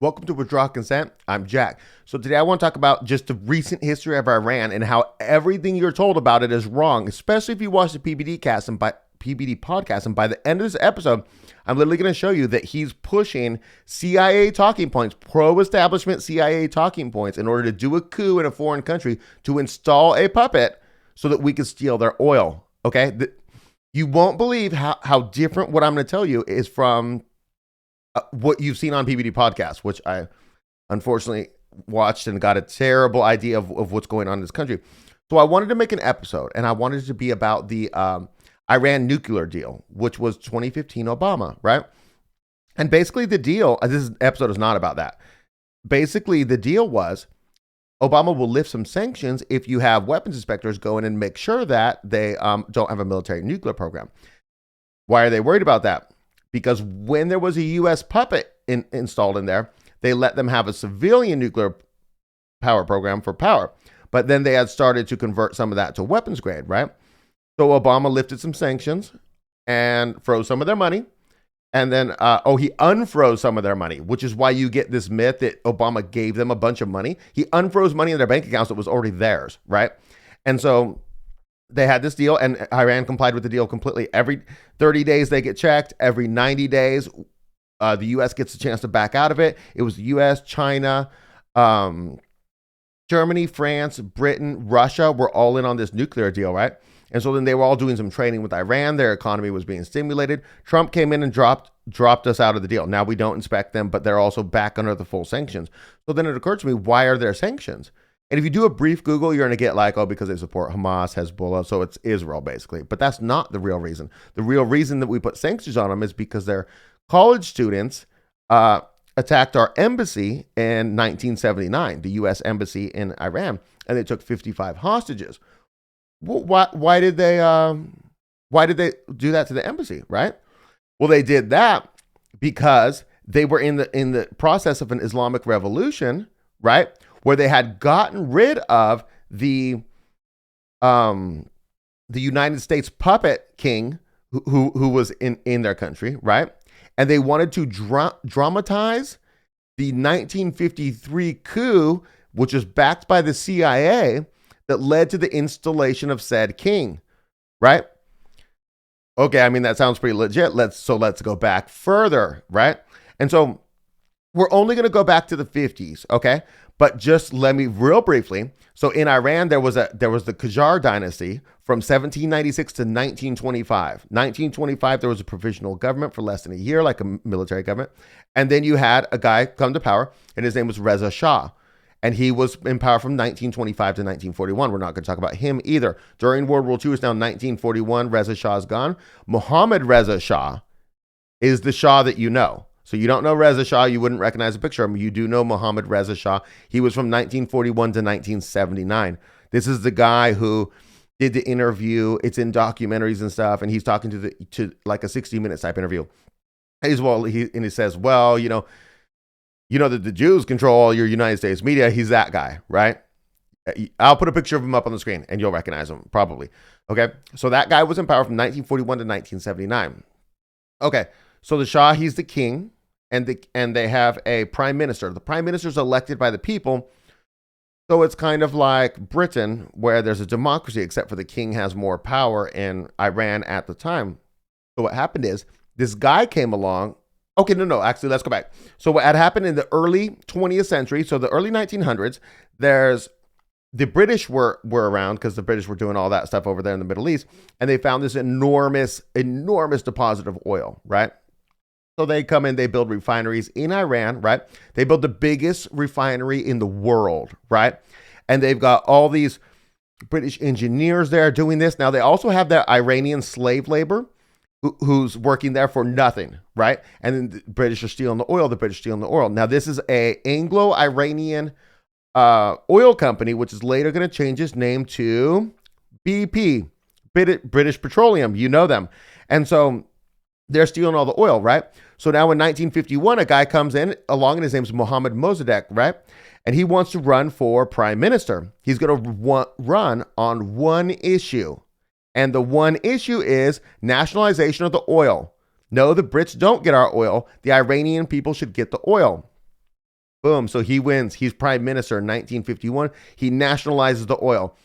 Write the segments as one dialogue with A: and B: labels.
A: Welcome to Withdraw Consent. I'm Jack. So today I want to talk about just the recent history of Iran and how everything you're told about it is wrong, especially if you watch the PBD podcast. And by the end of this episode, I'm literally going to show you that he's pushing CIA talking points, pro-establishment CIA talking points, in order to do a coup in a foreign country to install a puppet so that we can steal their oil. Okay? You won't believe how different what I'm going to tell you is from what you've seen on PBD Podcast, which I unfortunately watched and got a terrible idea of what's going on in this country. So I wanted to make an episode, and I wanted it to be about the Iran nuclear deal, which was 2015 Obama, right? And basically the deal, this episode is not about that. Basically the deal was Obama will lift some sanctions if you have weapons inspectors go in and make sure that they don't have a military nuclear program. Why are they worried about that? Because when there was a U.S. puppet installed in there, they let them have a civilian nuclear power program for power. But then they had started to convert some of that to weapons grade, right? So Obama lifted some sanctions and froze some of their money. And then, he unfroze some of their money, which is why you get this myth that Obama gave them a bunch of money. He unfroze money in their bank accounts that was already theirs, right? And so they had this deal, and Iran complied with the deal completely. Every 30 days they get checked. Every 90 days, the U.S. gets a chance to back out of it. It was the U.S., China, Germany, France, Britain, Russia were all in on this nuclear deal, right? And so then they were all doing some training with Iran. Their economy was being stimulated. Trump came in and dropped us out of the deal. Now we don't inspect them, but they're also back under the full sanctions. So then it occurred to me, why are there sanctions? And if you do a brief Google, you're going to get like, because they support Hamas, Hezbollah, so it's Israel basically. But that's not the real reason. The real reason that we put sanctions on them is because their college students attacked our embassy in 1979, the U.S. embassy in Iran, and they took 55 hostages. Well, why did they do that to the embassy, right? Well, they did that because they were in the process of an Islamic Revolution, right? Where they had gotten rid of the United States puppet king who was in their country, right? And they wanted to dramatize the 1953 coup, which was backed by the CIA, that led to the installation of said king, right? Okay, I mean, that sounds pretty legit. Let's go back further, right? And so we're only going to go back to the 50s, okay? But just let me real briefly. So in Iran, there was the Qajar dynasty from 1796 to 1925. 1925, there was a provisional government for less than a year, like a military government. And then you had a guy come to power, and his name was Reza Shah. And he was in power from 1925 to 1941. We're not going to talk about him either. During World War II, it's now 1941. Reza Shah is gone. Mohammad Reza Shah is the Shah that you know. So you don't know Reza Shah. You wouldn't recognize a picture of him. You do know Mohammad Reza Shah. He was from 1941 to 1979. This is the guy who did the interview. It's in documentaries and stuff. And he's talking to like a 60-minute type interview. He says, well, you know that the Jews control all your United States media. He's that guy, right? I'll put a picture of him up on the screen and you'll recognize him probably. Okay. So that guy was in power from 1941 to 1979. Okay. So the Shah, he's the king, and they have a prime minister. The prime minister is elected by the people. So it's kind of like Britain, where there's a democracy, except for the king has more power in Iran at the time. So what happened is this guy came along. Okay, no, actually, let's go back. So what had happened in the early 20th century, so the early 1900s, the British were around because the British were doing all that stuff over there in the Middle East, and they found this enormous deposit of oil, right? So they come in, they build refineries in Iran, right? They build the biggest refinery in the world, right? And they've got all these British engineers there doing this. Now, they also have their Iranian slave labor who's working there for nothing, right? And then the British are stealing the oil. Now, this is a Anglo-Iranian oil company, which is later going to change its name to BP, British Petroleum. You know them. And so they're stealing all the oil, right? So now in 1951, a guy comes in along, and his name's Mohammad Mosaddegh, right? And he wants to run for prime minister. He's going to run on one issue. And the one issue is nationalization of the oil. No, the Brits don't get our oil. The Iranian people should get the oil. Boom. So he wins. He's prime minister in 1951. He nationalizes the oil.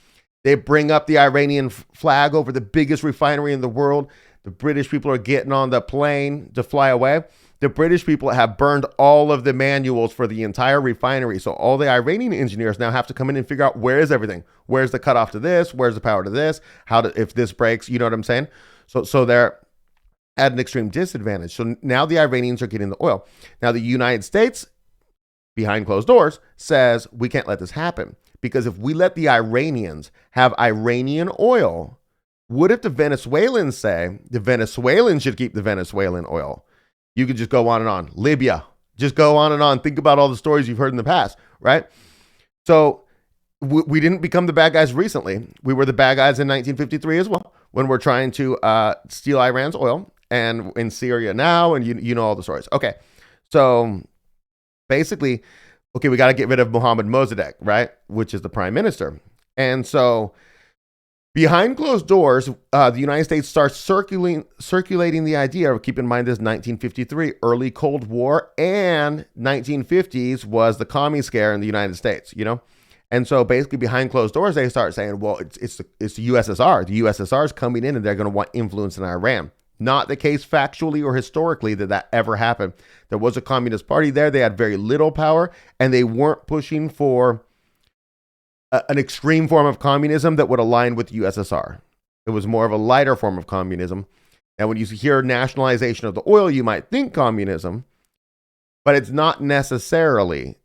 A: They bring up the Iranian flag over the biggest refinery in the world. The British people are getting on the plane to fly away. The British people have burned all of the manuals for the entire refinery. So all the Iranian engineers now have to come in and figure out, where is everything? Where's the cutoff to this? Where's the power to this? If this breaks, you know what I'm saying? So they're at an extreme disadvantage. So now the Iranians are getting the oil. Now the United States, behind closed doors, says we can't let this happen, because if we let the Iranians have Iranian oil, what if the Venezuelans say the Venezuelans should keep the Venezuelan oil? You could just go on and on. Libya, just go on and on. Think about all the stories you've heard in the past, right? So we didn't become the bad guys recently. We were the bad guys in 1953 as well, when we're trying to steal Iran's oil, and in Syria now, and you know all the stories. Okay, so basically, okay, we got to get rid of Mohammad Mosaddegh, right? Which is the prime minister. And so behind closed doors, the United States starts circulating the idea of, keep in mind this, 1953, early Cold War, and 1950s was the commie scare in the United States, you know? And so basically behind closed doors, they start saying, well, it's the USSR. The USSR is coming in and they're going to want influence in Iran. Not the case factually or historically that ever happened. There was a communist party there. They had very little power, and they weren't pushing for an extreme form of communism that would align with the USSR. It was more of a lighter form of communism. And when you hear nationalization of the oil, you might think communism, but it's not necessarily.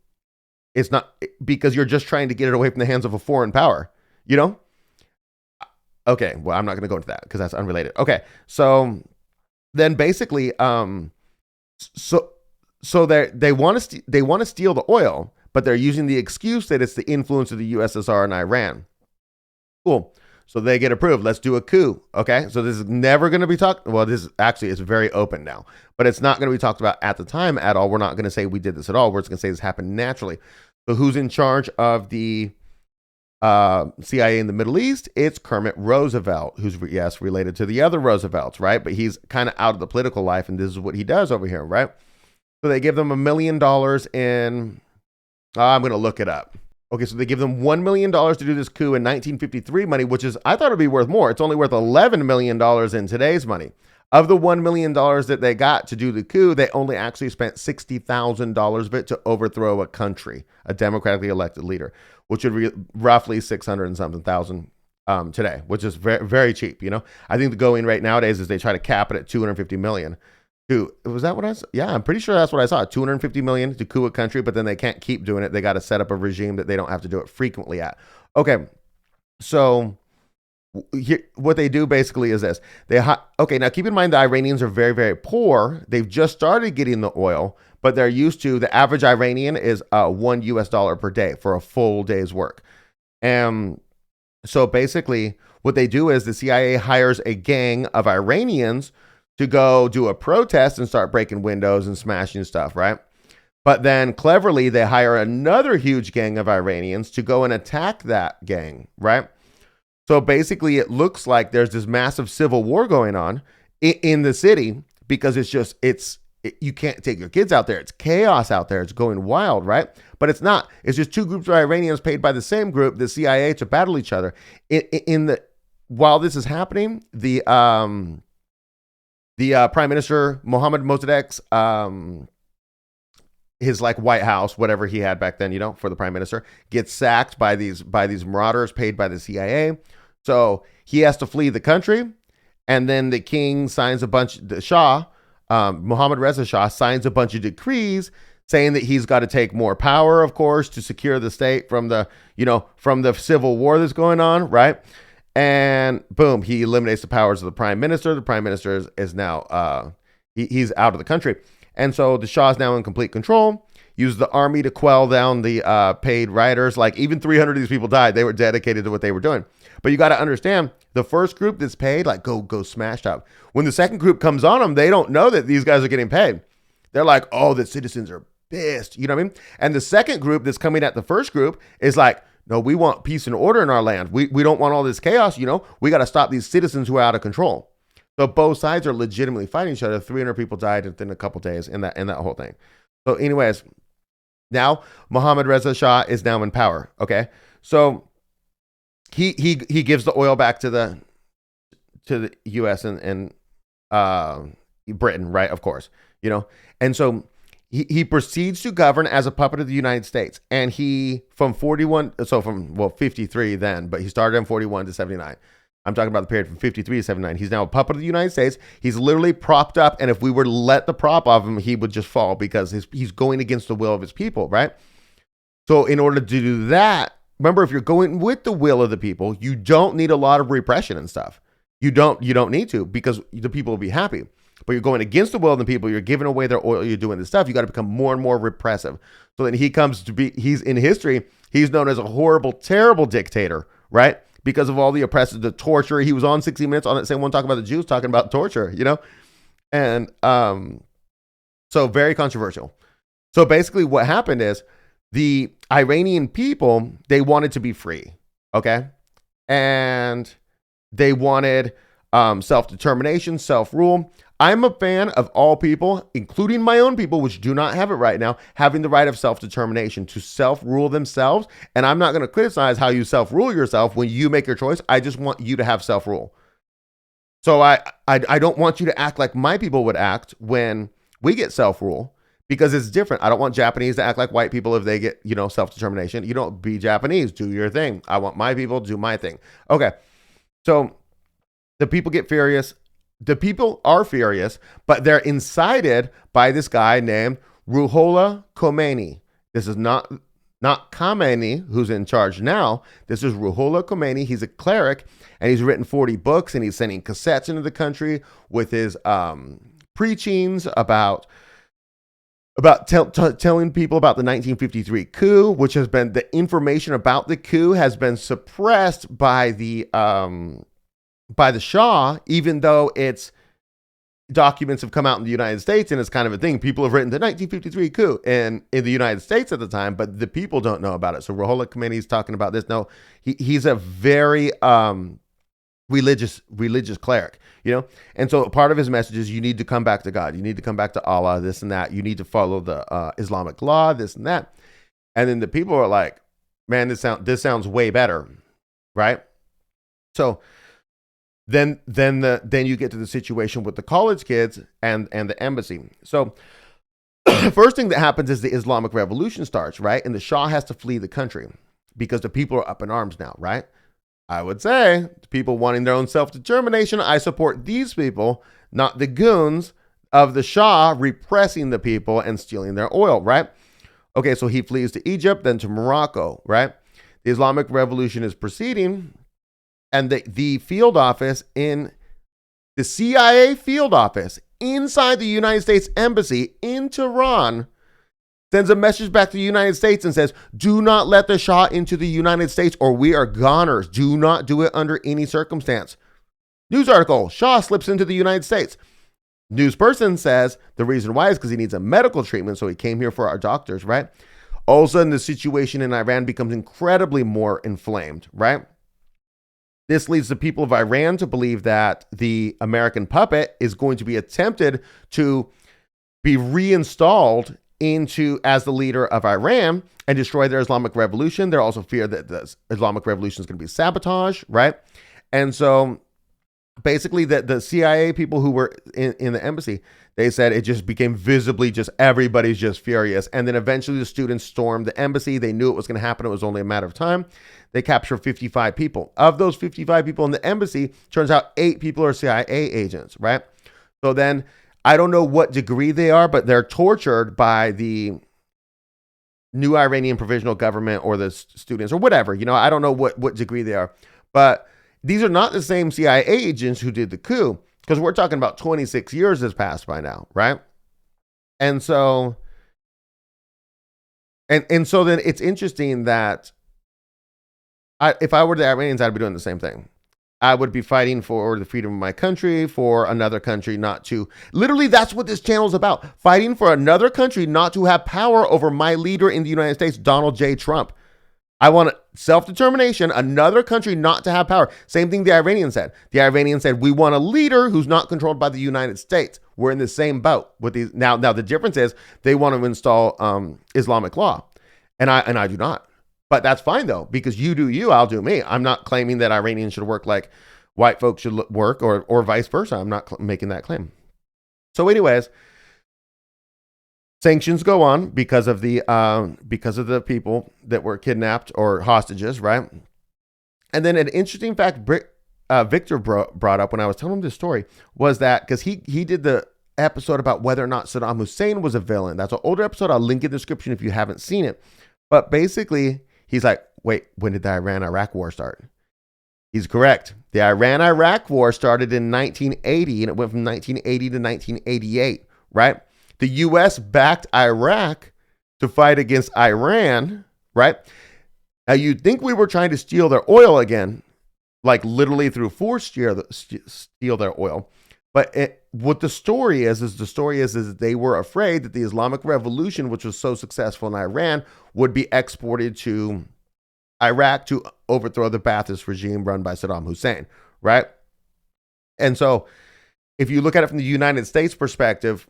A: It's not, because you're just trying to get it away from the hands of a foreign power, you know? Okay, well, I'm not going to go into that because that's unrelated. Okay, so then basically, so they want to steal the oil, but they're using the excuse that it's the influence of the USSR and Iran. Cool. So they get approved. Let's do a coup. Okay, so this is never going to be talked. Well, this is actually, it's very open now, but it's not going to be talked about at the time at all. We're not going to say we did this at all. We're just going to say this happened naturally. So who's in charge of the CIA in the Middle East? It's Kermit Roosevelt, who's related to the other Roosevelts, right? But he's kind of out of the political life, and this is what he does over here, right? So they give them $1 million in. I'm going to look it up. Okay, so they give them $1 million to do this coup in 1953 money, which is, I thought it'd be worth more. It's only worth $11 million in today's money. Of the $1 million that they got to do the coup, they only actually spent $60,000 of it to overthrow a country, a democratically elected leader, which would be roughly 600 and something thousand today, which is very, very cheap. You know, I think the going rate nowadays is they try to cap it at 250 million. Was that what I saw? Yeah, I'm pretty sure that's what I saw. 250 million to coup a country, but then they can't keep doing it. They got to set up a regime that they don't have to do it frequently at. Okay, so here, what they do basically is this. Okay, now keep in mind the Iranians are very, very poor. They've just started getting the oil, but they're used to, the average Iranian is $1 per day for a full day's work. And so basically what they do is the CIA hires a gang of Iranians to go do a protest and start breaking windows and smashing stuff, right? But then cleverly they hire another huge gang of Iranians to go and attack that gang, right? So basically it looks like there's this massive civil war going on in the city, because you can't take your kids out there. It's chaos out there. It's going wild, right? But it's not. It's just two groups of Iranians paid by the same group, the CIA, to battle each other. While this is happening, the Prime Minister Mohammad Mossadegh's his like White House, whatever he had back then, you know, for the prime minister, gets sacked by these marauders paid by the CIA. So he has to flee the country, and then the king signs the Shah, Mohammad Reza Shah, signs a bunch of decrees saying that he's got to take more power, of course, to secure the state from the civil war that's going on, right? And boom, he eliminates the powers of the prime minister. The prime minister is now he's out of the country. And so the Shah is now in complete control, used the army to quell down the paid rioters. Like, even 300 of these people died. They were dedicated to what they were doing. But you got to understand, the first group that's paid, like, go smash up. When the second group comes on them, they don't know that these guys are getting paid. They're like, oh, the citizens are pissed. You know what I mean? And the second group that's coming at the first group is like, no, we want peace and order in our land. We don't want all this chaos, you know? We got to stop these citizens who are out of control. So both sides are legitimately fighting each other. 300 people died within a couple days in that whole thing. So anyways, Now Mohammad Reza Shah is now in power. Okay, so he gives the oil back to the U.S. and Britain, right? Of course, and so he proceeds to govern as a puppet of the United States, and he from 53 then, but he started in 41 to 79. I'm talking about the period from 53 to 79. He's now a puppet of the United States. He's literally propped up, and if we were to let the prop off him, he would just fall because he's going against the will of his people, right? So in order to do that, remember, if you're going with the will of the people, you don't need a lot of repression and stuff. You don't need to, because the people will be happy. But you're going against the will of the people. You're giving away their oil. You're doing this stuff. You got to become more and more repressive. So then he's in history, he's known as a horrible, terrible dictator, right? Because of all the oppressive, the torture. He was on 60 Minutes on that same one talking about the Jews, talking about torture, And so very controversial. So basically what happened is the Iranian people, they wanted to be free, okay? And they wanted self-determination, self-rule. I'm a fan of all people, including my own people, which do not have it right now, having the right of self-determination to self-rule themselves. And I'm not going to criticize how you self-rule yourself when you make your choice. I just want you to have self-rule. So I don't want you to act like my people would act when we get self-rule, because it's different. I don't want Japanese to act like white people if they get, self-determination. You don't be Japanese, do your thing. I want my people to do my thing. Okay. So the people get furious. The people are furious, but they're incited by this guy named Ruhollah Khomeini. This is not Khamenei, who's in charge now. This is Ruhollah Khomeini. He's a cleric, and he's written 40 books, and he's sending cassettes into the country with his preachings about telling people about the 1953 coup, which has been, the information about the coup has been suppressed by the Shah, even though its documents have come out in the United States, and it's kind of a thing. People have written the 1953 coup in the United States at the time, but the people don't know about it. So Ruhollah Khomeini is talking about this. No, he's a very religious cleric, And so part of his message is you need to come back to God. You need to come back to Allah, this and that. You need to follow the Islamic law, this and that. And then the people are like, man, this sounds way better, right? So then you get to the situation with the college kids and the embassy. So first thing that happens is the Islamic Revolution starts, right? And the Shah has to flee the country because the people are up in arms now, right? I would say the people wanting their own self-determination, I support these people, not the goons of the Shah repressing the people and stealing their oil, right? Okay, so he flees to Egypt, then to Morocco, right? The Islamic Revolution is proceeding, and the field office the CIA field office inside the United States Embassy in Tehran sends a message back to the United States and says, do not let the Shah into the United States or we are goners. Do not do it under any circumstance. News article, Shah slips into the United States. News person says the reason why is because he needs a medical treatment, so he came here for our doctors, right? All of a sudden, the situation in Iran becomes incredibly more inflamed, right? This leads the people of Iran to believe that the American puppet is going to be attempted to be reinstalled as the leader of Iran and destroy their Islamic Revolution. They're also fear that the Islamic Revolution is going to be sabotaged, right? And so basically the CIA people who were in the embassy, they said it just became visibly just everybody's just furious. And then eventually the students stormed the embassy. They knew it was going to happen. It was only a matter of time. They captured 55 people. Of those 55 people in the embassy, turns out 8 people are CIA agents, right? So then I don't know what degree they are, but they're tortured by the new Iranian provisional government or the students or whatever. I don't know what degree they are. But these are not the same CIA agents who did the coup, because we're talking about 26 years has passed by now, right? And so then it's interesting that if I were the Iranians, I'd be doing the same thing. I would be fighting for the freedom of my country, for another country not to. Literally, that's what this channel is about. Fighting for another country not to have power over my leader in the United States, Donald J. Trump. I want self-determination, another country not to have power. Same thing the Iranians said. The Iranians said, we want a leader who's not controlled by the United States. We're in the same boat with these. Now the difference is they want to install Islamic law, and I do not. But that's fine though, because you do you, I'll do me. I'm not claiming that Iranians should work like white folks should work, or vice versa. I'm not making that claim. So anyways, sanctions go on because of the people that were kidnapped or hostages, right? And then an interesting fact Victor brought up when I was telling him this story was that because he did the episode about whether or not Saddam Hussein was a villain. That's an older episode. I'll link in the description if you haven't seen it. But basically, he's like, wait, when did the Iran-Iraq war start? He's correct. The Iran-Iraq war started in 1980, and it went from 1980 to 1988, right? The U.S. backed Iraq to fight against Iran, right? Now, you'd think we were trying to steal their oil again, like literally through force steal their oil. But what the story is that they were afraid that the Islamic Revolution, which was so successful in Iran, would be exported to Iraq to overthrow the Ba'athist regime run by Saddam Hussein, right? And so if you look at it from the United States perspective,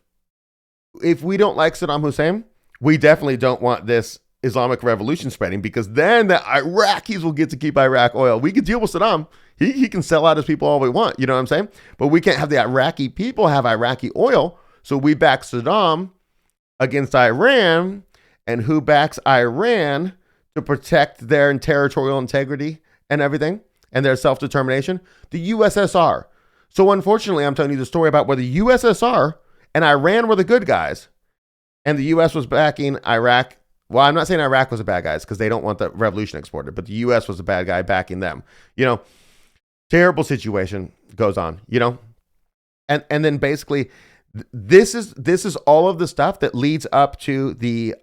A: if we don't like Saddam Hussein, we definitely don't want this Islamic Revolution spreading, because then the Iraqis will get to keep Iraq oil. We can deal with Saddam. He can sell out his people all we want. You know what I'm saying? But we can't have the Iraqi people have Iraqi oil. So we back Saddam against Iran. And who backs Iran to protect their territorial integrity and everything and their self-determination? The USSR. So unfortunately, I'm telling you the story about where the USSR and Iran were the good guys, and the U.S. was backing Iraq. Well, I'm not saying Iraq was the bad guys because they don't want the revolution exported, but the U.S. was the bad guy backing them. You know, terrible situation goes on, you know? And then basically this is all of the stuff that leads up to the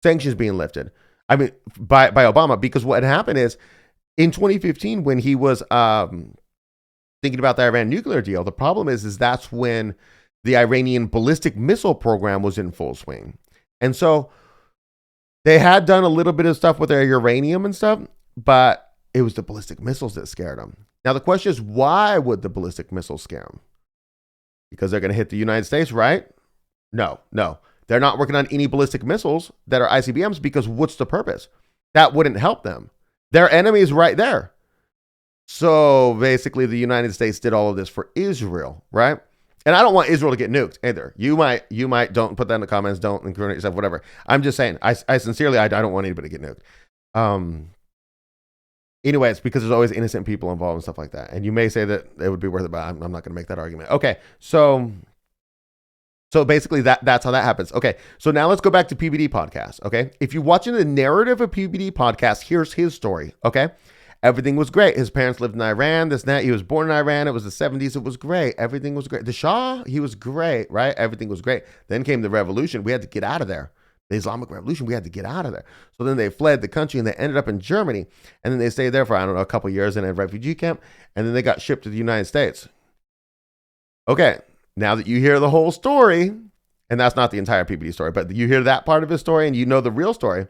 A: sanctions being lifted. I mean, by Obama, because what had happened is in 2015, when he was thinking about the Iran nuclear deal, the problem is that's when the Iranian ballistic missile program was in full swing. And so they had done a little bit of stuff with their uranium and stuff, but it was the ballistic missiles that scared them. Now, the question is, why would the ballistic missiles scare them? Because they're going to hit the United States, right? No. They're not working on any ballistic missiles that are ICBMs, because what's the purpose? That wouldn't help them. Their enemy is right there. So basically, the United States did all of this for Israel, right? And I don't want Israel to get nuked either. You might, don't put that in the comments, don't incriminate yourself, whatever. I'm just saying, I sincerely, I don't want anybody to get nuked. Anyway, it's because there's always innocent people involved and stuff like that. And you may say that it would be worth it, but I'm not going to make that argument. Okay, so basically that's how that happens. Okay, so now let's go back to PBD Podcast, okay? If you're watching the narrative of PBD Podcast, here's his story, okay? Everything was great. His parents lived in Iran, this and that. He was born in Iran. It was the 70s. It was great. Everything was great. The Shah, he was great, right? Everything was great. Then came the revolution. We had to get out of there. The Islamic Revolution, we had to get out of there. So then they fled the country and they ended up in Germany. And then they stayed there for, I don't know, a couple of years in a refugee camp. And then they got shipped to the United States. Okay, now that you hear the whole story, and that's not the entire PBD story, but you hear that part of his story and you know the real story.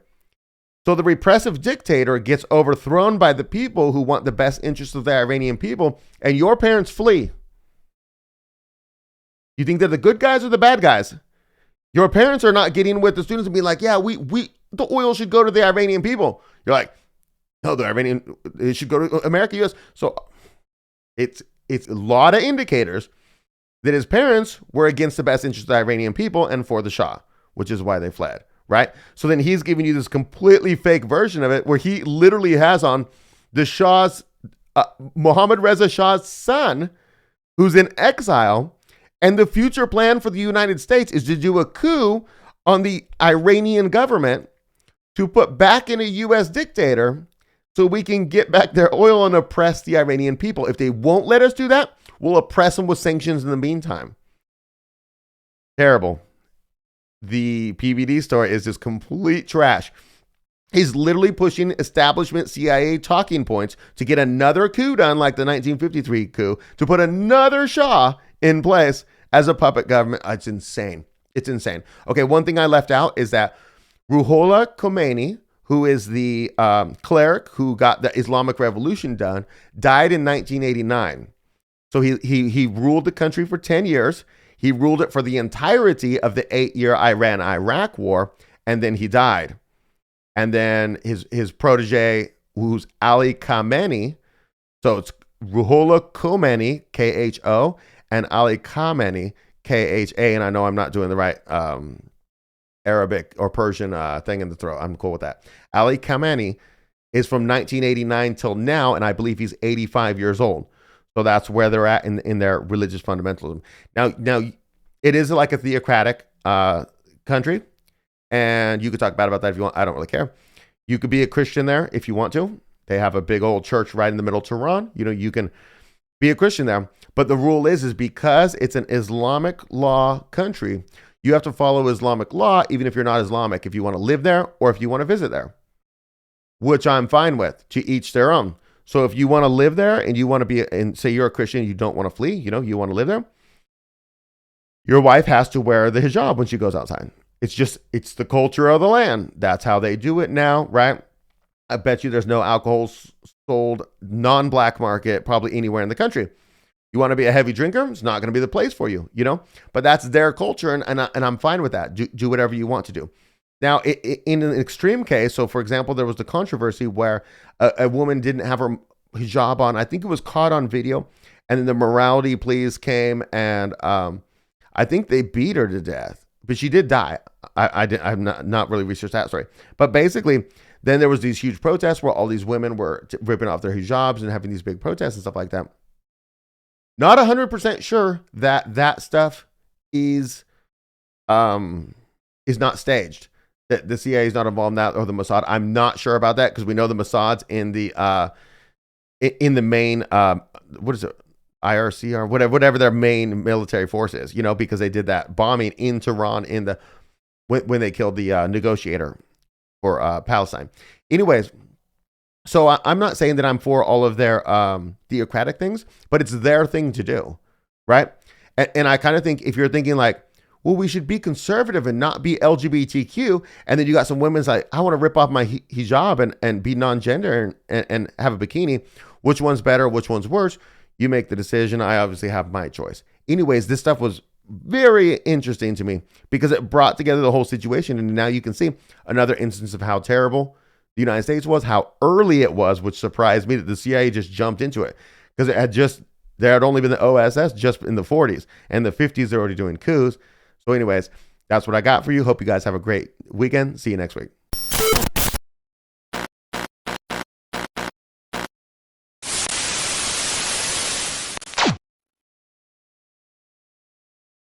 A: So the repressive dictator gets overthrown by the people who want the best interests of the Iranian people, and your parents flee. You think they're the good guys or the bad guys? Your parents are not getting with the students and being like, yeah, the oil should go to the Iranian people. You're like, no, it should go to America, US. So it's a lot of indicators that his parents were against the best interests of the Iranian people and for the Shah, which is why they fled. Right? So then he's giving you this completely fake version of it where he literally has on the Shah's, Mohammad Reza Shah's son, who's in exile. And the future plan for the United States is to do a coup on the Iranian government to put back in a U.S. dictator so we can get back their oil and oppress the Iranian people. If they won't let us do that, we'll oppress them with sanctions in the meantime. Terrible. The PBD story is just complete trash. He's literally pushing establishment CIA talking points to get another coup done like the 1953 coup, to put another Shah in place as a puppet government. It's insane. It's insane. Okay, one thing I left out is that Ruhollah Khomeini, who is the cleric who got the Islamic Revolution done, died in 1989. So he ruled the country for 10 years. He ruled it for the entirety of the 8-year Iran-Iraq war, and then he died. And then his protege, who's Ali Khamenei, so it's Ruhollah Khomeini, Kho, and Ali Khamenei, Kha. And I know I'm not doing the right Arabic or Persian thing in the throat. I'm cool with that. Ali Khamenei is from 1989 till now, and I believe he's 85 years old. So that's where they're at in their religious fundamentalism. Now it is like a theocratic country, and you could talk bad about that if you want. I don't really care. You could be a Christian there if you want to. They have a big old church right in the middle of Tehran. You can be a Christian there. But the rule is because it's an Islamic law country, you have to follow Islamic law, even if you're not Islamic, if you want to live there or if you want to visit there, which I'm fine with. To each their own. So if you want to live there and you want to be, and say you're a Christian, you don't want to flee, you want to live there, your wife has to wear the hijab when she goes outside. It's the culture of the land. That's how they do it now, right? I bet you there's no alcohol sold non-black market probably anywhere in the country. You want to be a heavy drinker? It's not going to be the place for you, But that's their culture, and I'm fine with that. Do whatever you want to do. Now, in an extreme case, so for example, there was the controversy where a woman didn't have her hijab on. I think it was caught on video, and then the morality police came, and I think they beat her to death, but she did die. I've not really researched that story, but basically, then there was these huge protests where all these women were ripping off their hijabs and having these big protests and stuff like that. Not 100% sure that stuff is not staged. That the CIA is not involved in that, or the Mossad. I'm not sure about that because we know the Mossad's in the main what is it, IRC or whatever their main military force is. Because they did that bombing in Tehran when they killed the negotiator for Palestine. Anyways, so I'm not saying that I'm for all of their theocratic things, but it's their thing to do, right? And I kind of think if you're thinking like, well, we should be conservative and not be LGBTQ, and then you got some women's like, I want to rip off my hijab and be non-gender and have a bikini. Which one's better? Which one's worse? You make the decision. I obviously have my choice. Anyways, this stuff was very interesting to me because it brought together the whole situation, and now you can see another instance of how terrible the United States was, how early it was, which surprised me that the CIA just jumped into it because there had only been the OSS just in the 40s, and the 50s they're already doing coups. So anyways, that's what I got for you. Hope you guys have a great weekend. See you next week.